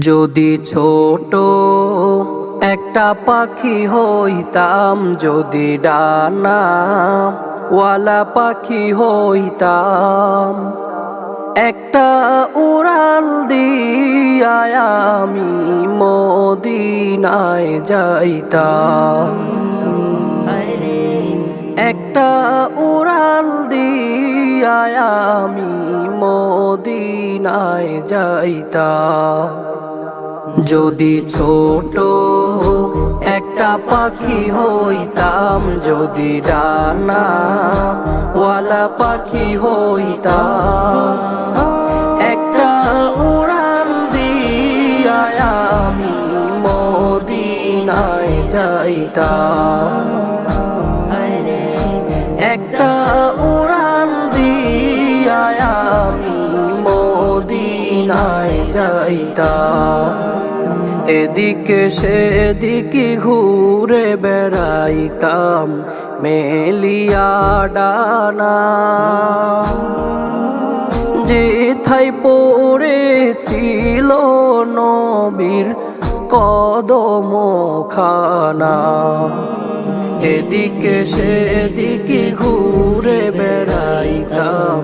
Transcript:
যদি ছোট একটা পাখি হইতাম, যদি ডানা ওয়ালা পাখি হইতাম, একটা উড়াল দিয়া আমি মদিনায় যাইতাম। একটা উড়াল দিয়া আমি মদিনায় যাইতাম। যদি ছোট একটা পাখি হইতাম, যদি ডানা ওয়ালা পাখি হইতাম, একটা উড়াল দিয়া আমি মদিনায় যাইতাম। একটা উড়াল দিয়া আমি মদিনায় যাইতাম। এদিকে সেদিকে ঘুরে বেড়াইতাম মেলিয়া ডানা, যেথায় পড়েছিল নবীর কদম খানা। এদিকে সেদিকে ঘুরে বেড়াইতাম।